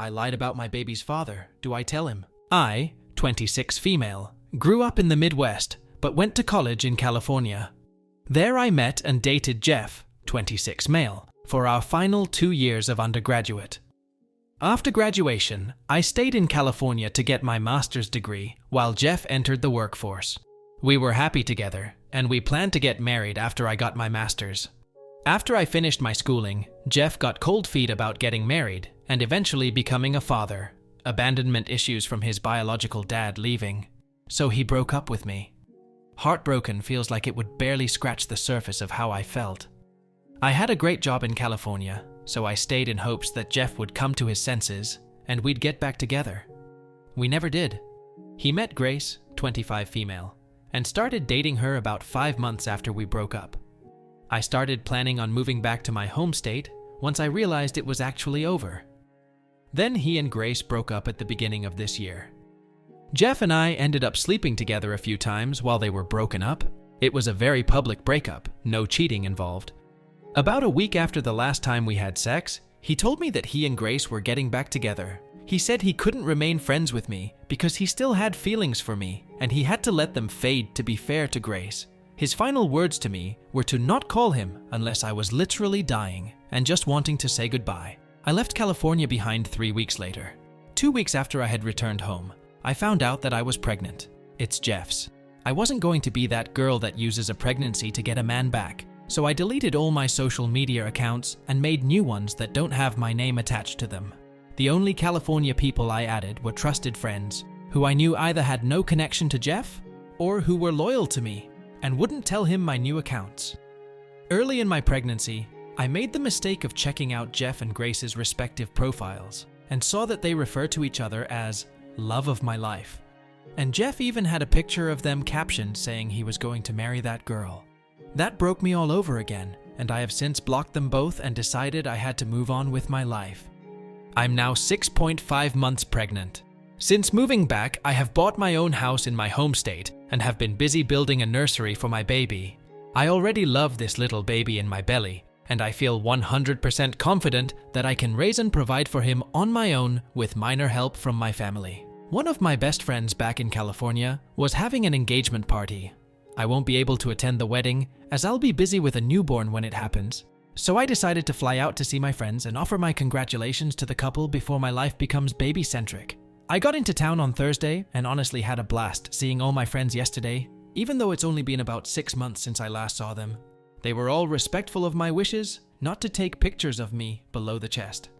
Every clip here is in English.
I lied about my baby's father. Do I tell him? I, 26 female, grew up in the Midwest, but went to college in California. There I met and dated Jeff, 26 male, for our final 2 years of undergraduate. After graduation, I stayed in California to get my master's degree while Jeff entered the workforce. We were happy together, and we planned to get married after I got my master's. After I finished my schooling, Jeff got cold feet about getting married and eventually becoming a father, abandonment issues from his biological dad leaving, so he broke up with me. Heartbroken feels like it would barely scratch the surface of how I felt. I had a great job in California, so I stayed in hopes that Jeff would come to his senses and we'd get back together. We never did. He met Grace, 25 female, and started dating her about 5 months after we broke up. I started planning on moving back to my home state once I realized it was actually over. Then he and Grace broke up at the beginning of this year. Jeff and I ended up sleeping together a few times while they were broken up. It was a very public breakup, no cheating involved. About a week after the last time we had sex, he told me that he and Grace were getting back together. He said he couldn't remain friends with me because he still had feelings for me and he had to let them fade to be fair to Grace. His final words to me were to not call him unless I was literally dying and just wanting to say goodbye. I left California behind 3 weeks later. 2 weeks after I had returned home, I found out that I was pregnant. It's Jeff's. I wasn't going to be that girl that uses a pregnancy to get a man back, so I deleted all my social media accounts and made new ones that don't have my name attached to them. The only California people I added were trusted friends, who I knew either had no connection to Jeff or who were loyal to me and wouldn't tell him my new accounts. Early in my pregnancy, I made the mistake of checking out Jeff and Grace's respective profiles and saw that they refer to each other as love of my life. And Jeff even had a picture of them captioned saying he was going to marry that girl. That broke me all over again, and I have since blocked them both and decided I had to move on with my life. I'm now 6.5 months pregnant. Since moving back, I have bought my own house in my home state and have been busy building a nursery for my baby. I already love this little baby in my belly, and I feel 100% confident that I can raise and provide for him on my own with minor help from my family. One of my best friends back in California was having an engagement party. I won't be able to attend the wedding as I'll be busy with a newborn when it happens. So I decided to fly out to see my friends and offer my congratulations to the couple before my life becomes baby-centric. I got into town on Thursday and honestly had a blast seeing all my friends yesterday, even though it's only been about 6 months since I last saw them. They were all respectful of my wishes not to take pictures of me below the chest.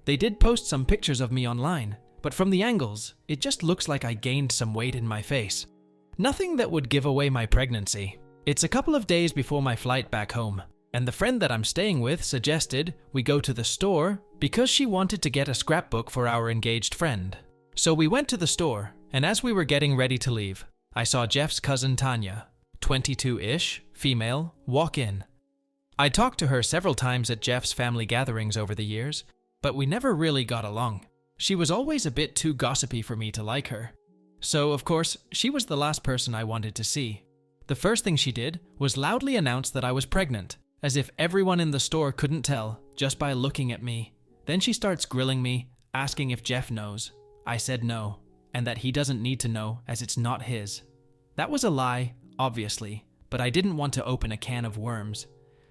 They did post some pictures of me online, but from the angles, it just looks like I gained some weight in my face. Nothing that would give away my pregnancy. It's a couple of days before my flight back home, and the friend that I'm staying with suggested we go to the store because she wanted to get a scrapbook for our engaged friend. So we went to the store, and as we were getting ready to leave, I saw Jeff's cousin Tanya, 22-ish, female, walk in. I talked to her several times at Jeff's family gatherings over the years, but we never really got along. She was always a bit too gossipy for me to like her. So, of course, she was the last person I wanted to see. The first thing she did was loudly announce that I was pregnant, as if everyone in the store couldn't tell just by looking at me. Then she starts grilling me, asking if Jeff knows. I said no, and that he doesn't need to know as it's not his. That was a lie, obviously, but I didn't want to open a can of worms.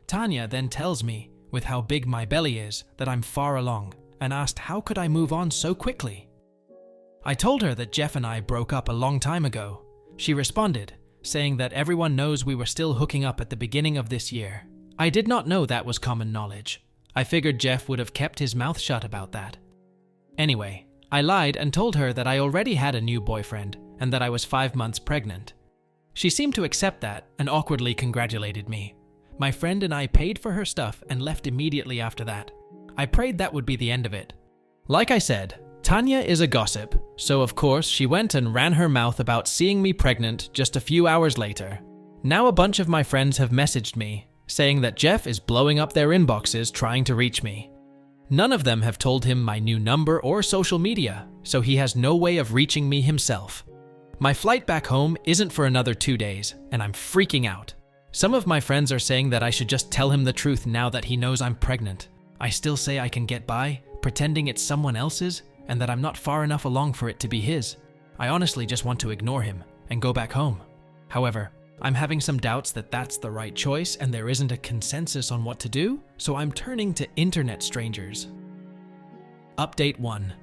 Tanya then tells me, with how big my belly is, that I'm far along, and asked how could I move on so quickly. I told her that Jeff and I broke up a long time ago. She responded, saying that everyone knows we were still hooking up at the beginning of this year. I did not know that was common knowledge. I figured Jeff would have kept his mouth shut about that. Anyway, I lied and told her that I already had a new boyfriend and that I was 5 months pregnant. She seemed to accept that and awkwardly congratulated me. My friend and I paid for her stuff and left immediately after that. I prayed that would be the end of it. Like I said, Tanya is a gossip, so of course she went and ran her mouth about seeing me pregnant just a few hours later. Now a bunch of my friends have messaged me, saying that Jeff is blowing up their inboxes trying to reach me. None of them have told him my new number or social media, so he has no way of reaching me himself. My flight back home isn't for another 2 days, and I'm freaking out. Some of my friends are saying that I should just tell him the truth now that he knows I'm pregnant. I still say I can get by, pretending it's someone else's and that I'm not far enough along for it to be his. I honestly just want to ignore him and go back home. However, I'm having some doubts that that's the right choice and there isn't a consensus on what to do, so I'm turning to internet strangers. Update 1.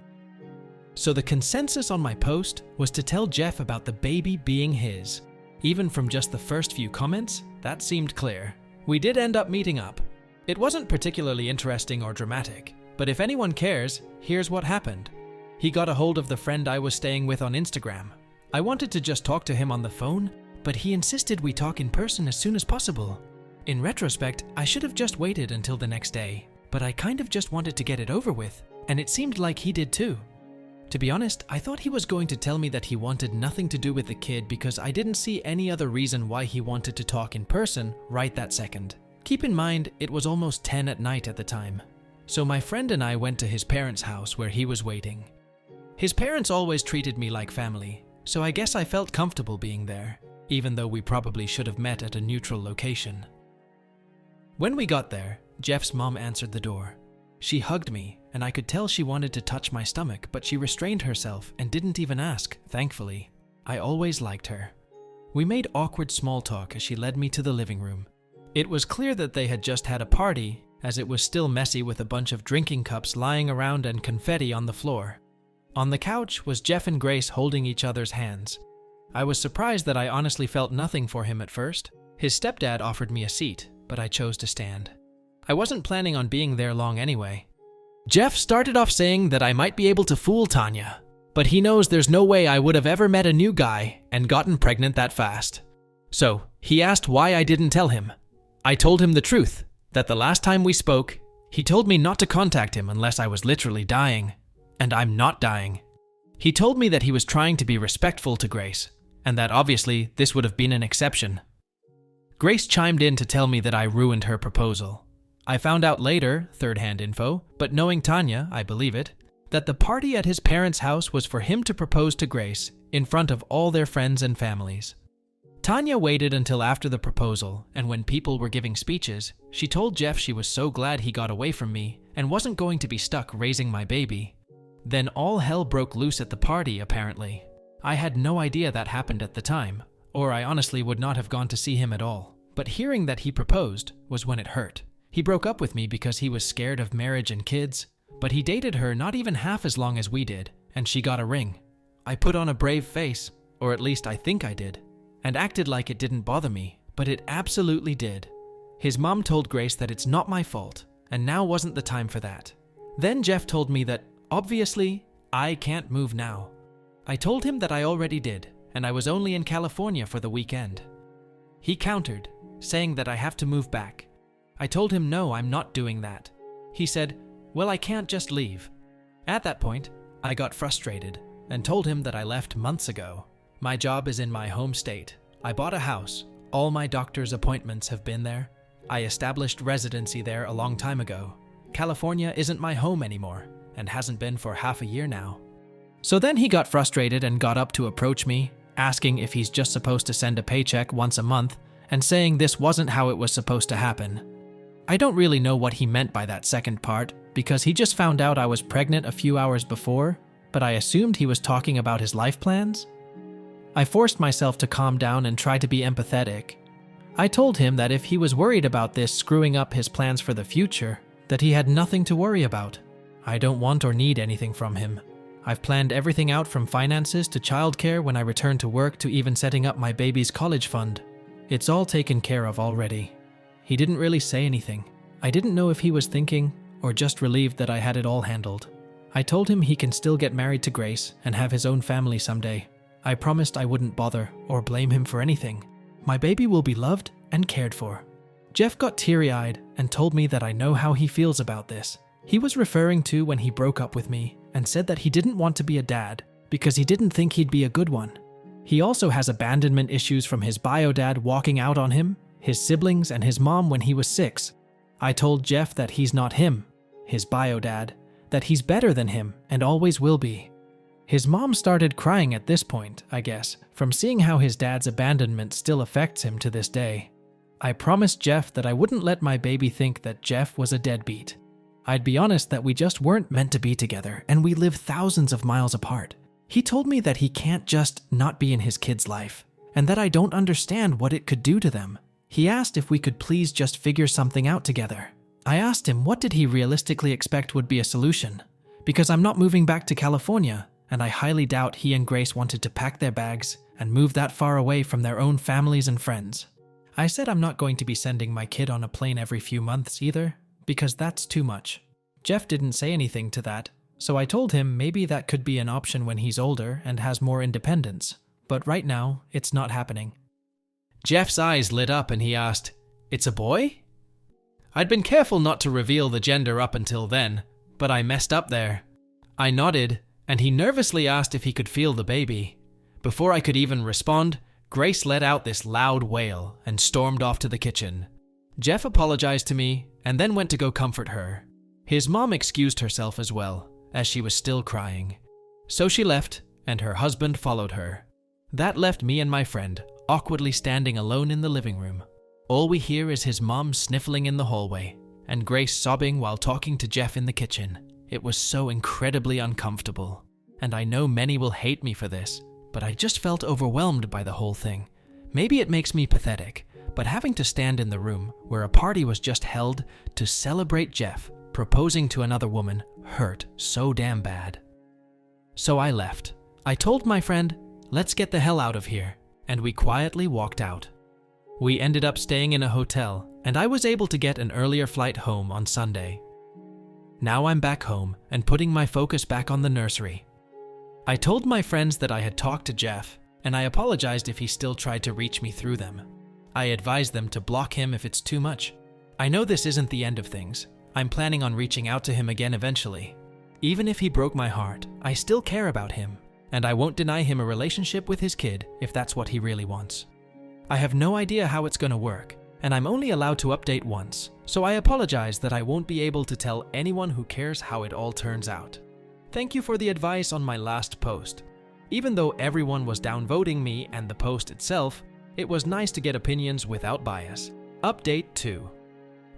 So the consensus on my post was to tell Jeff about the baby being his. Even from just the first few comments, that seemed clear. We did end up meeting up. It wasn't particularly interesting or dramatic, but if anyone cares, here's what happened. He got a hold of the friend I was staying with on Instagram. I wanted to just talk to him on the phone, but he insisted we talk in person as soon as possible. In retrospect, I should have just waited until the next day, but I kind of just wanted to get it over with, and it seemed like he did too. To be honest, I thought he was going to tell me that he wanted nothing to do with the kid because I didn't see any other reason why he wanted to talk in person right that second. Keep in mind, it was almost 10 at night at the time. So my friend and I went to his parents' house where he was waiting. His parents always treated me like family, so I guess I felt comfortable being there, even though we probably should have met at a neutral location. When we got there, Jeff's mom answered the door. She hugged me, and I could tell she wanted to touch my stomach, but she restrained herself and didn't even ask, thankfully. I always liked her. We made awkward small talk as she led me to the living room. It was clear that they had just had a party, as it was still messy with a bunch of drinking cups lying around and confetti on the floor. On the couch was Jeff and Grace holding each other's hands. I was surprised that I honestly felt nothing for him at first. His stepdad offered me a seat, but I chose to stand. I wasn't planning on being there long anyway. Jeff started off saying that I might be able to fool Tanya, but he knows there's no way I would have ever met a new guy and gotten pregnant that fast. So, he asked why I didn't tell him. I told him the truth, that the last time we spoke, he told me not to contact him unless I was literally dying. And I'm not dying. He told me that he was trying to be respectful to Grace, and that obviously this would have been an exception. Grace chimed in to tell me that I ruined her proposal. I found out later, third-hand info, but knowing Tanya, I believe it, that the party at his parents' house was for him to propose to Grace in front of all their friends and families. Tanya waited until after the proposal, and when people were giving speeches, she told Jeff she was so glad he got away from me and wasn't going to be stuck raising my baby. Then all hell broke loose at the party, apparently. I had no idea that happened at the time, or I honestly would not have gone to see him at all. But hearing that he proposed was when it hurt. He broke up with me because he was scared of marriage and kids, but he dated her not even half as long as we did, and she got a ring. I put on a brave face, or at least I think I did, and acted like it didn't bother me, but it absolutely did. His mom told Grace that it's not my fault, and now wasn't the time for that. Then Jeff told me that, obviously, I can't move now. I told him that I already did, and I was only in California for the weekend. He countered, saying that I have to move back. I told him no, I'm not doing that. He said, well, I can't just leave. At that point, I got frustrated and told him that I left months ago. My job is in my home state. I bought a house. All my doctor's appointments have been there. I established residency there a long time ago. California isn't my home anymore and hasn't been for half a year now. So then he got frustrated and got up to approach me, asking if he's just supposed to send a paycheck once a month and saying this wasn't how it was supposed to happen. I don't really know what he meant by that second part because he just found out I was pregnant a few hours before, but I assumed he was talking about his life plans. I forced myself to calm down and try to be empathetic. I told him that if he was worried about this screwing up his plans for the future, that he had nothing to worry about. I don't want or need anything from him. I've planned everything out from finances to childcare when I return to work to even setting up my baby's college fund. It's all taken care of already. He didn't really say anything. I didn't know if he was thinking or just relieved that I had it all handled. I told him he can still get married to Grace and have his own family someday. I promised I wouldn't bother or blame him for anything. My baby will be loved and cared for. Jeff got teary-eyed and told me that I know how he feels about this. He was referring to when he broke up with me and said that he didn't want to be a dad because he didn't think he'd be a good one. He also has abandonment issues from his bio dad walking out on him, his siblings, and his mom when he was 6. I told Jeff that he's not him, his bio dad, that he's better than him and always will be. His mom started crying at this point, I guess, from seeing how his dad's abandonment still affects him to this day. I promised Jeff that I wouldn't let my baby think that Jeff was a deadbeat. I'd be honest that we just weren't meant to be together and we live thousands of miles apart. He told me that he can't just not be in his kid's life and that I don't understand what it could do to them. He asked if we could please just figure something out together. I asked him what did he realistically expect would be a solution, because I'm not moving back to California and I highly doubt he and Grace wanted to pack their bags and move that far away from their own families and friends. I said I'm not going to be sending my kid on a plane every few months either, because that's too much. Jeff didn't say anything to that, so I told him maybe that could be an option when he's older and has more independence, but right now, it's not happening. Jeff's eyes lit up and he asked, "It's a boy?" I'd been careful not to reveal the gender up until then, but I messed up there. I nodded, and he nervously asked if he could feel the baby. Before I could even respond, Grace let out this loud wail and stormed off to the kitchen. Jeff apologized to me and then went to go comfort her. His mom excused herself as well, as she was still crying. So she left, and her husband followed her. That left me and my friend awkwardly standing alone in the living room. All we hear is his mom sniffling in the hallway, and Grace sobbing while talking to Jeff in the kitchen. It was so incredibly uncomfortable, and I know many will hate me for this, but I just felt overwhelmed by the whole thing. Maybe it makes me pathetic, but having to stand in the room where a party was just held to celebrate Jeff proposing to another woman hurt so damn bad. So I left. I told my friend, "Let's get the hell out of here," and we quietly walked out. We ended up staying in a hotel, and I was able to get an earlier flight home on Sunday. Now I'm back home and putting my focus back on the nursery. I told my friends that I had talked to Jeff, and I apologized if he still tried to reach me through them. I advised them to block him if it's too much. I know this isn't the end of things. I'm planning on reaching out to him again eventually. Even if he broke my heart, I still care about him, and I won't deny him a relationship with his kid if that's what he really wants. I have no idea how it's going to work, and I'm only allowed to update once, so I apologize that I won't be able to tell anyone who cares how it all turns out. Thank you for the advice on my last post. Even though everyone was downvoting me and the post itself, it was nice to get opinions without bias. Update 2.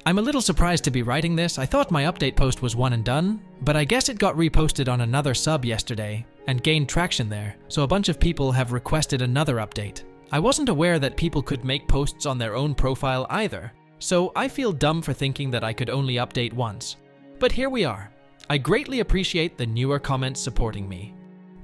I'm a little surprised to be writing this. I thought my update post was one and done, but I guess it got reposted on another sub yesterday and gained traction there, so a bunch of people have requested another update. I wasn't aware that people could make posts on their own profile either, so I feel dumb for thinking that I could only update once. But here we are. I greatly appreciate the newer comments supporting me.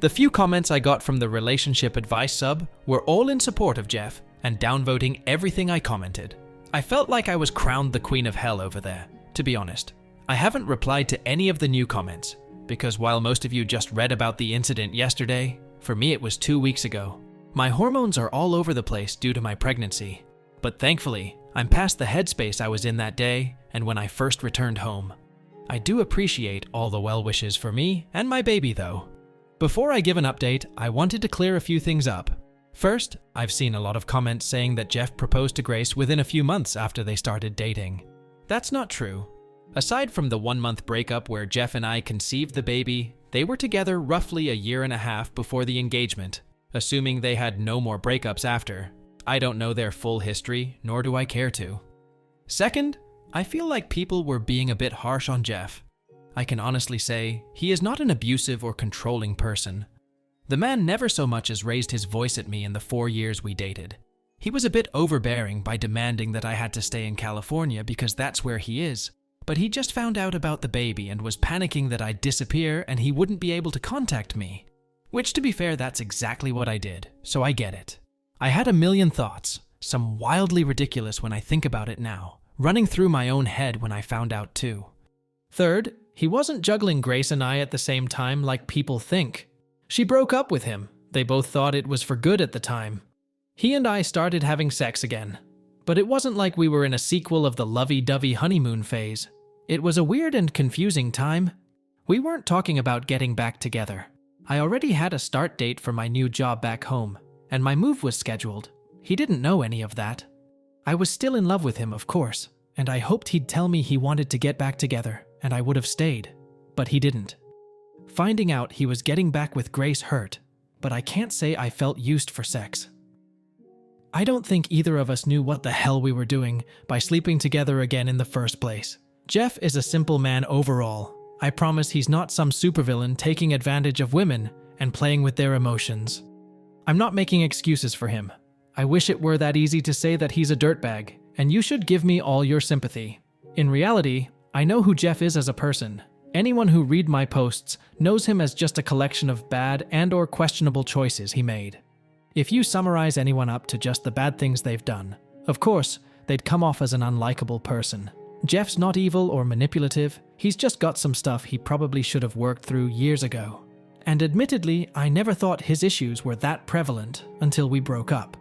The few comments I got from the relationship advice sub were all in support of Jeff and downvoting everything I commented. I felt like I was crowned the queen of hell over there, to be honest. I haven't replied to any of the new comments, because while most of you just read about the incident yesterday, for me it was 2 weeks ago. My hormones are all over the place due to my pregnancy, but thankfully, I'm past the headspace I was in that day and when I first returned home. I do appreciate all the well wishes for me and my baby though. Before I give an update, I wanted to clear a few things up. First, I've seen a lot of comments saying that Jeff proposed to Grace within a few months after they started dating. That's not true. Aside from the 1-month breakup where Jeff and I conceived the baby, they were together roughly a year and a half before the engagement, assuming they had no more breakups after. I don't know their full history, nor do I care to. Second, I feel like people were being a bit harsh on Jeff. I can honestly say, he is not an abusive or controlling person. The man never so much as raised his voice at me in the 4 years we dated. He was a bit overbearing by demanding that I had to stay in California because that's where he is. But he just found out about the baby and was panicking that I'd disappear and he wouldn't be able to contact me. Which, to be fair, that's exactly what I did, so I get it. I had a million thoughts, some wildly ridiculous when I think about it now, running through my own head when I found out too. Third, he wasn't juggling Grace and I at the same time like people think. She broke up with him. They both thought it was for good at the time. He and I started having sex again. But it wasn't like we were in a sequel of the lovey-dovey honeymoon phase. It was a weird and confusing time. We weren't talking about getting back together. I already had a start date for my new job back home, and my move was scheduled. He didn't know any of that. I was still in love with him, of course, and I hoped he'd tell me he wanted to get back together, and I would have stayed. But he didn't. Finding out he was getting back with Grace hurt, but I can't say I felt used for sex. I don't think either of us knew what the hell we were doing by sleeping together again in the first place. Jeff is a simple man overall. I promise he's not some supervillain taking advantage of women and playing with their emotions. I'm not making excuses for him. I wish it were that easy to say that he's a dirtbag, and you should give me all your sympathy. In reality, I know who Jeff is as a person. Anyone who read my posts knows him as just a collection of bad and/or questionable choices he made. If you summarize anyone up to just the bad things they've done, of course, they'd come off as an unlikable person. Jeff's not evil or manipulative, he's just got some stuff he probably should have worked through years ago. And admittedly, I never thought his issues were that prevalent until we broke up.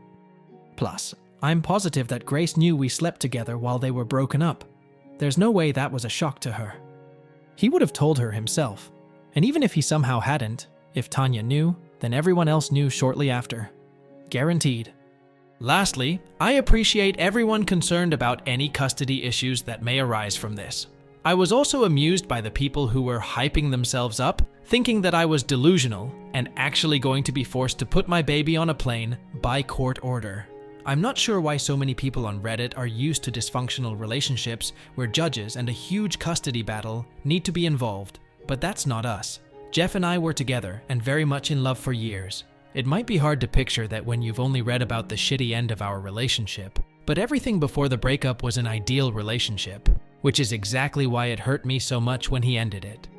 Plus, I'm positive that Grace knew we slept together while they were broken up. There's no way that was a shock to her. He would have told her himself. And even if he somehow hadn't, if Tanya knew, then everyone else knew shortly after. Guaranteed. Lastly, I appreciate everyone concerned about any custody issues that may arise from this. I was also amused by the people who were hyping themselves up, thinking that I was delusional and actually going to be forced to put my baby on a plane by court order. I'm not sure why so many people on Reddit are used to dysfunctional relationships where judges and a huge custody battle need to be involved, but that's not us. Jeff and I were together and very much in love for years. It might be hard to picture that when you've only read about the shitty end of our relationship, but everything before the breakup was an ideal relationship, which is exactly why it hurt me so much when he ended it.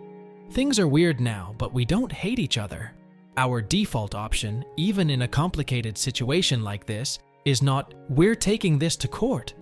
Things are weird now, but we don't hate each other. Our default option, even in a complicated situation like this, is not, we're taking this to court.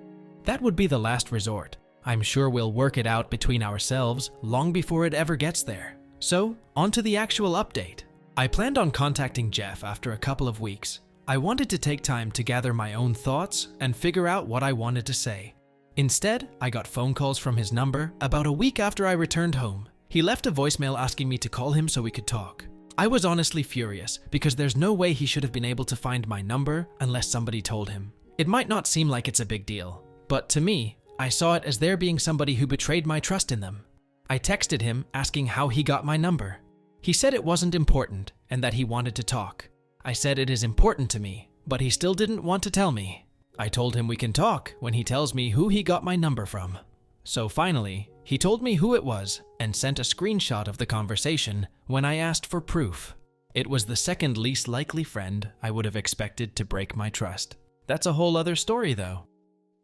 That would be the last resort. I'm sure we'll work it out between ourselves long before it ever gets there. So, on to the actual update. I planned on contacting Jeff after a couple of weeks. I wanted to take time to gather my own thoughts and figure out what I wanted to say. Instead, I got phone calls from his number about a week after I returned home. He left a voicemail asking me to call him so we could talk. I was honestly furious because there's no way he should have been able to find my number unless somebody told him. It might not seem like it's a big deal, but to me, I saw it as there being somebody who betrayed my trust in them. I texted him asking how he got my number. He said it wasn't important and that he wanted to talk. I said it is important to me, but he still didn't want to tell me. I told him we can talk when he tells me who he got my number from. So finally, he told me who it was and sent a screenshot of the conversation when I asked for proof. It was the second least likely friend I would have expected to break my trust. That's a whole other story though.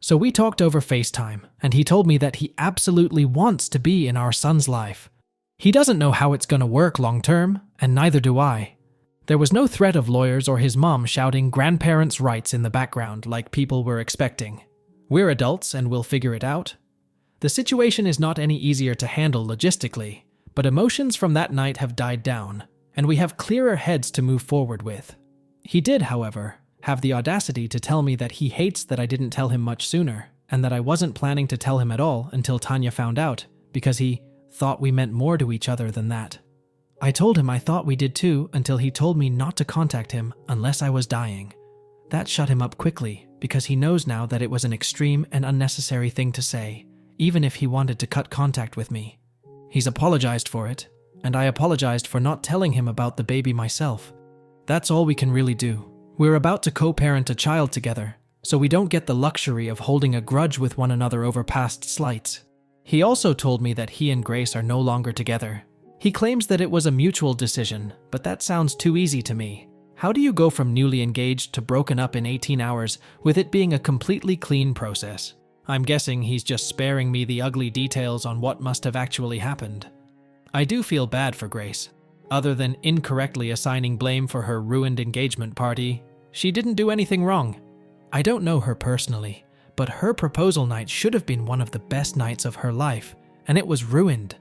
So we talked over FaceTime, and he told me that he absolutely wants to be in our son's life. He doesn't know how it's going to work long term, and neither do I. There was no threat of lawyers or his mom shouting grandparents' rights in the background like people were expecting. We're adults and we'll figure it out. The situation is not any easier to handle logistically, but emotions from that night have died down, and we have clearer heads to move forward with. He did, however, have the audacity to tell me that he hates that I didn't tell him much sooner, and that I wasn't planning to tell him at all until Tanya found out, because he thought we meant more to each other than that. I told him I thought we did too until he told me not to contact him unless I was dying. That shut him up quickly, because he knows now that it was an extreme and unnecessary thing to say, even if he wanted to cut contact with me. He's apologized for it, and I apologized for not telling him about the baby myself. That's all we can really do. We're about to co-parent a child together, so we don't get the luxury of holding a grudge with one another over past slights. He also told me that he and Grace are no longer together. He claims that it was a mutual decision, but that sounds too easy to me. How do you go from newly engaged to broken up in 18 hours with it being a completely clean process? I'm guessing he's just sparing me the ugly details on what must have actually happened. I do feel bad for Grace. Other than incorrectly assigning blame for her ruined engagement party, she didn't do anything wrong. I don't know her personally, but her proposal night should have been one of the best nights of her life, and it was ruined.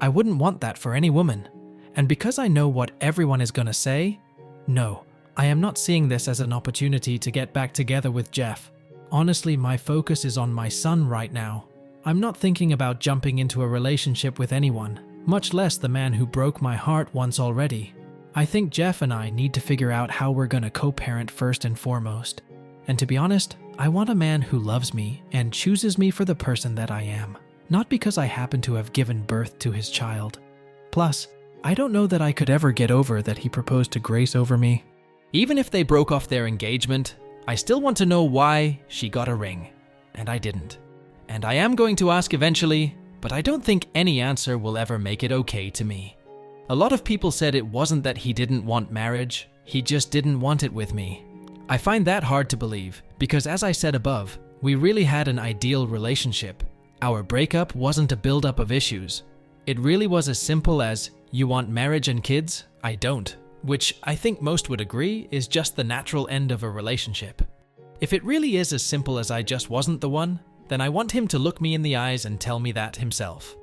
I wouldn't want that for any woman. And because I know what everyone is gonna say, no, I am not seeing this as an opportunity to get back together with Jeff. Honestly, my focus is on my son right now. I'm not thinking about jumping into a relationship with anyone, much less the man who broke my heart once already. I think Jeff and I need to figure out how we're gonna co-parent first and foremost. And to be honest, I want a man who loves me and chooses me for the person that I am, not because I happen to have given birth to his child. Plus, I don't know that I could ever get over that he proposed to Grace over me. Even if they broke off their engagement, I still want to know why she got a ring, and I didn't. And I am going to ask eventually, but I don't think any answer will ever make it okay to me. A lot of people said it wasn't that he didn't want marriage, he just didn't want it with me. I find that hard to believe because, as I said above, we really had an ideal relationship. Our breakup wasn't a buildup of issues. It really was as simple as, you want marriage and kids? I don't. Which I think most would agree is just the natural end of a relationship. If it really is as simple as I just wasn't the one, then I want him to look me in the eyes and tell me that himself.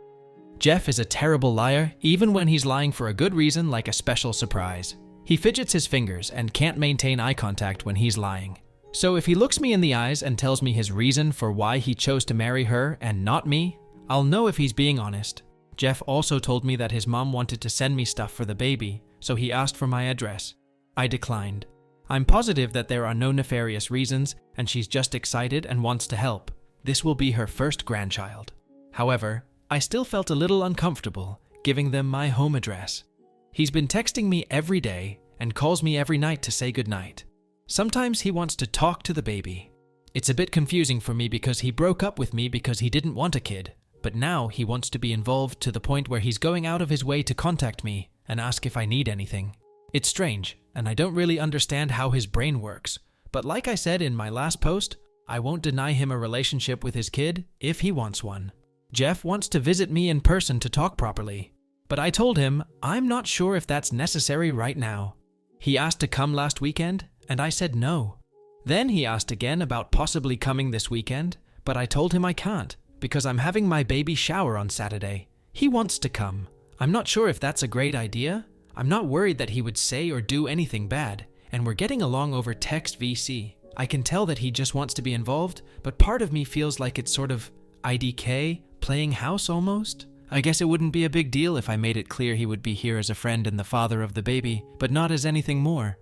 Jeff is a terrible liar, even when he's lying for a good reason like a special surprise. He fidgets his fingers and can't maintain eye contact when he's lying. So if he looks me in the eyes and tells me his reason for why he chose to marry her and not me, I'll know if he's being honest. Jeff also told me that his mom wanted to send me stuff for the baby, so he asked for my address. I declined. I'm positive that there are no nefarious reasons, and she's just excited and wants to help. This will be her first grandchild. However, I still felt a little uncomfortable giving them my home address. He's been texting me every day and calls me every night to say goodnight. Sometimes he wants to talk to the baby. It's a bit confusing for me because he broke up with me because he didn't want a kid, but now he wants to be involved to the point where he's going out of his way to contact me and ask if I need anything. It's strange, and I don't really understand how his brain works, but like I said in my last post, I won't deny him a relationship with his kid if he wants one. Jeff wants to visit me in person to talk properly, but I told him I'm not sure if that's necessary right now. He asked to come last weekend, and I said no. Then he asked again about possibly coming this weekend, but I told him I can't because I'm having my baby shower on Saturday. He wants to come. I'm not sure if that's a great idea. I'm not worried that he would say or do anything bad, and we're getting along over text VC. I can tell that he just wants to be involved, but part of me feels like it's sort of IDK, playing house almost. I guess it wouldn't be a big deal if I made it clear he would be here as a friend and the father of the baby, but not as anything more.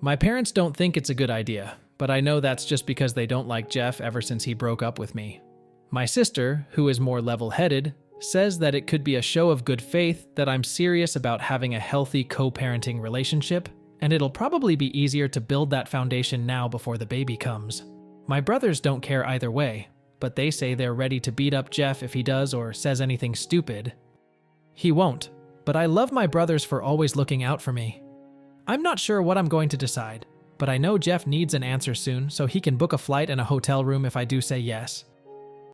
My parents don't think it's a good idea, but I know that's just because they don't like Jeff ever since he broke up with me. My sister, who is more level-headed, says that it could be a show of good faith that I'm serious about having a healthy co-parenting relationship, and it'll probably be easier to build that foundation now before the baby comes. My brothers don't care either way, but they say they're ready to beat up Jeff if he does or says anything stupid. He won't, but I love my brothers for always looking out for me. I'm not sure what I'm going to decide, but I know Jeff needs an answer soon so he can book a flight and a hotel room if I do say yes.